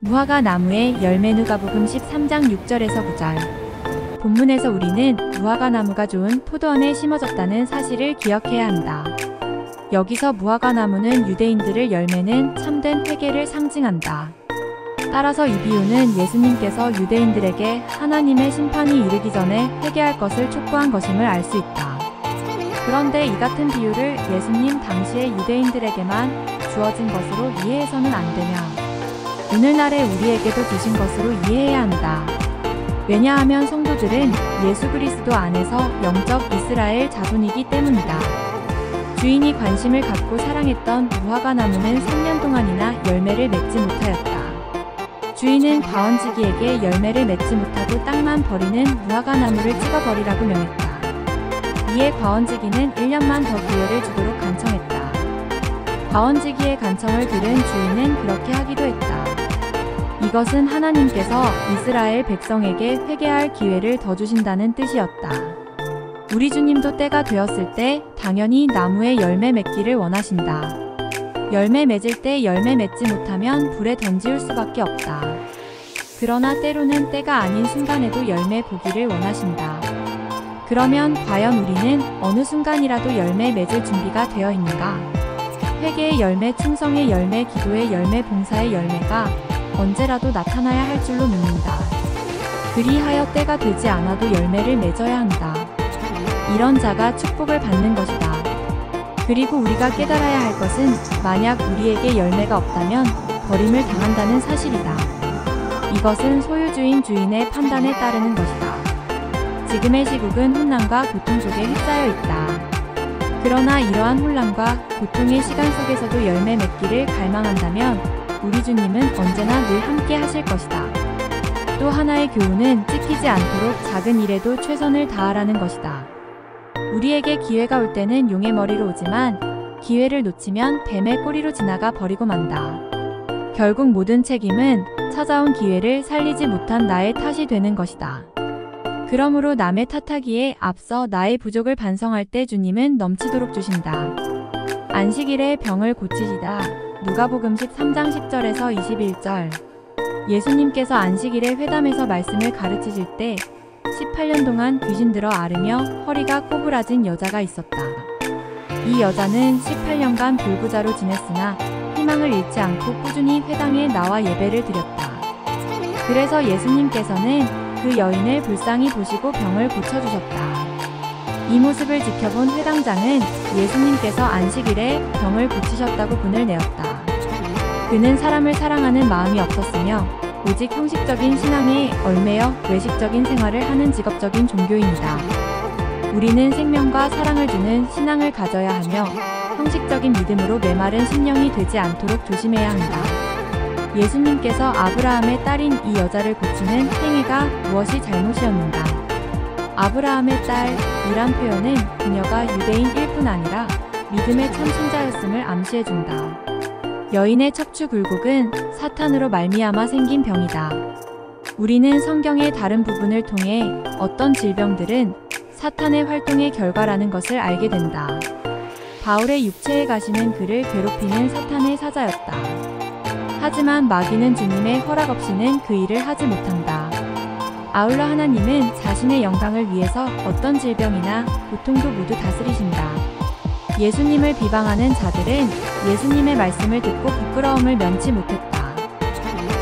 무화과 나무의 열매. 누가복음 13장 6절에서 9절. 본문에서 우리는 무화과 나무가 좋은 포도원에 심어졌다는 사실을 기억해야 한다. 여기서 무화과 나무는 유대인들의 열매는 참된 회개를 상징한다. 따라서 이 비유는 예수님께서 유대인들에게 하나님의 심판이 이르기 전에 회개할 것을 촉구한 것임을 알 수 있다. 그런데 이 같은 비유를 예수님 당시의 유대인들에게만 주어진 것으로 이해해서는 안 되며 오늘날의 우리에게도 주신 것으로 이해해야 한다. 왜냐하면 성도들은 예수 그리스도 안에서 영적 이스라엘 자손이기 때문이다. 주인이 관심을 갖고 사랑했던 무화과 나무는 3년 동안이나 열매를 맺지 못하였다. 주인은 과원지기에게 열매를 맺지 못하고 땅만 버리는 무화과 나무를 찍어버리라고 명했다. 이에 과원지기는 1년만 더 기회를 주도록 간청했다. 과원지기의 간청을 들은 주인은 그렇게 하기도 했다. 이것은 하나님께서 이스라엘 백성에게 회개할 기회를 더 주신다는 뜻이었다. 우리 주님도 때가 되었을 때 당연히 나무에 열매 맺기를 원하신다. 열매 맺을 때 열매 맺지 못하면 불에 던지울 수밖에 없다. 그러나 때로는 때가 아닌 순간에도 열매 보기를 원하신다. 그러면 과연 우리는 어느 순간이라도 열매 맺을 준비가 되어 있는가? 회개의 열매, 충성의 열매, 기도의 열매, 봉사의 열매가 언제라도 나타나야 할 줄로 믿는다. 그리하여 때가 되지 않아도 열매를 맺어야 한다. 이런 자가 축복을 받는 것이다. 그리고 우리가 깨달아야 할 것은 만약 우리에게 열매가 없다면 버림을 당한다는 사실이다. 이것은 소유주인 주인의 판단에 따르는 것이다. 지금의 시국은 혼란과 고통 속에 휩싸여 있다. 그러나 이러한 혼란과 고통의 시간 속에서도 열매 맺기를 갈망한다면 우리 주님은 언제나 늘 함께 하실 것이다. 또 하나의 교훈은 찍히지 않도록 작은 일에도 최선을 다하라는 것이다. 우리에게 기회가 올 때는 용의 머리로 오지만 기회를 놓치면 뱀의 꼬리로 지나가 버리고 만다. 결국 모든 책임은 찾아온 기회를 살리지 못한 나의 탓이 되는 것이다. 그러므로 남의 탓하기에 앞서 나의 부족을 반성할 때 주님은 넘치도록 주신다. 안식일에 병을 고치시다. 누가복음 13장 10절에서 21절. 예수님께서 안식일에 회담에서 말씀을 가르치실 때 18년 동안 귀신 들어 앓으며 허리가 꼬부라진 여자가 있었다. 이 여자는 18년간 불구자로 지냈으나 희망을 잃지 않고 꾸준히 회당에 나와 예배를 드렸다. 그래서 예수님께서는 그 여인을 불쌍히 보시고 병을 고쳐주셨다. 이 모습을 지켜본 회당장은 예수님께서 안식일에 병을 고치셨다고 분을 내었다. 그는 사람을 사랑하는 마음이 없었으며 오직 형식적인 신앙에 얽매여 외식적인 생활을 하는 직업적인 종교인이다. 우리는 생명과 사랑을 주는 신앙을 가져야 하며 형식적인 믿음으로 메마른 심령이 되지 않도록 조심해야 한다. 예수님께서 아브라함의 딸인 이 여자를 고치는 행위가 무엇이 잘못이었는가? 아브라함의 딸이란 표현은 그녀가 유대인일 뿐 아니라 믿음의 참신자였음을 암시해준다. 여인의 척추 굴곡은 사탄으로 말미암아 생긴 병이다. 우리는 성경의 다른 부분을 통해 어떤 질병들은 사탄의 활동의 결과라는 것을 알게 된다. 바울의 육체에 가시는 그를 괴롭히는 사탄의 사자였다. 하지만 마귀는 주님의 허락 없이는 그 일을 하지 못한다. 아울러 하나님은 자신의 영광을 위해서 어떤 질병이나 고통도 모두 다스리신다. 예수님을 비방하는 자들은 예수님의 말씀을 듣고 부끄러움을 면치 못했다.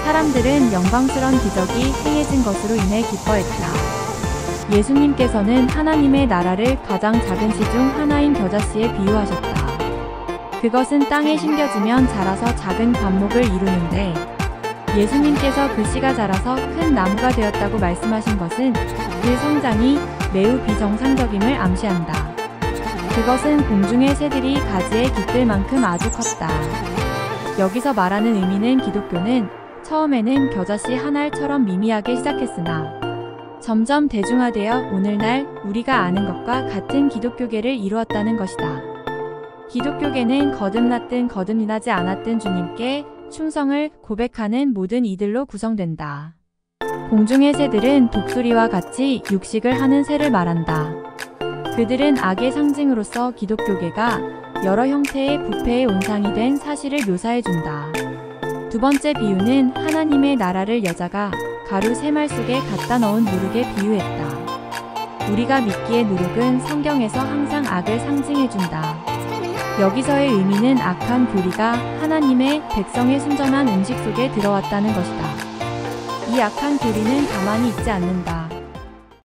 사람들은 영광스러운 기적이 행해진 것으로 인해 기뻐했다. 예수님께서는 하나님의 나라를 가장 작은 씨 중 하나인 겨자씨에 비유하셨다. 그것은 땅에 심겨지면 자라서 작은 관목을 이루는데 예수님께서 그 씨가 자라서 큰 나무가 되었다고 말씀하신 것은 그 성장이 매우 비정상적임을 암시한다. 그것은 공중의 새들이 가지에 깃들 만큼 아주 컸다. 여기서 말하는 의미는 기독교는 처음에는 겨자씨 한 알처럼 미미하게 시작했으나 점점 대중화되어 오늘날 우리가 아는 것과 같은 기독교계를 이루었다는 것이다. 기독교계는 거듭났든 거듭나지 않았든 주님께 충성을 고백하는 모든 이들로 구성된다. 공중의 새들은 독수리와 같이 육식을 하는 새를 말한다. 그들은 악의 상징으로서 기독교계가 여러 형태의 부패의 온상이 된 사실을 묘사해준다. 두 번째 비유는 하나님의 나라를 여자가 가루 3말 속에 갖다 넣은 누룩에 비유했다. 우리가 믿기에 누룩은 성경에서 항상 악을 상징해준다. 여기서의 의미는 악한 교리가 하나님의 백성의 순전한 음식 속에 들어왔다는 것이다. 이 악한 교리는 가만히 있지 않는다.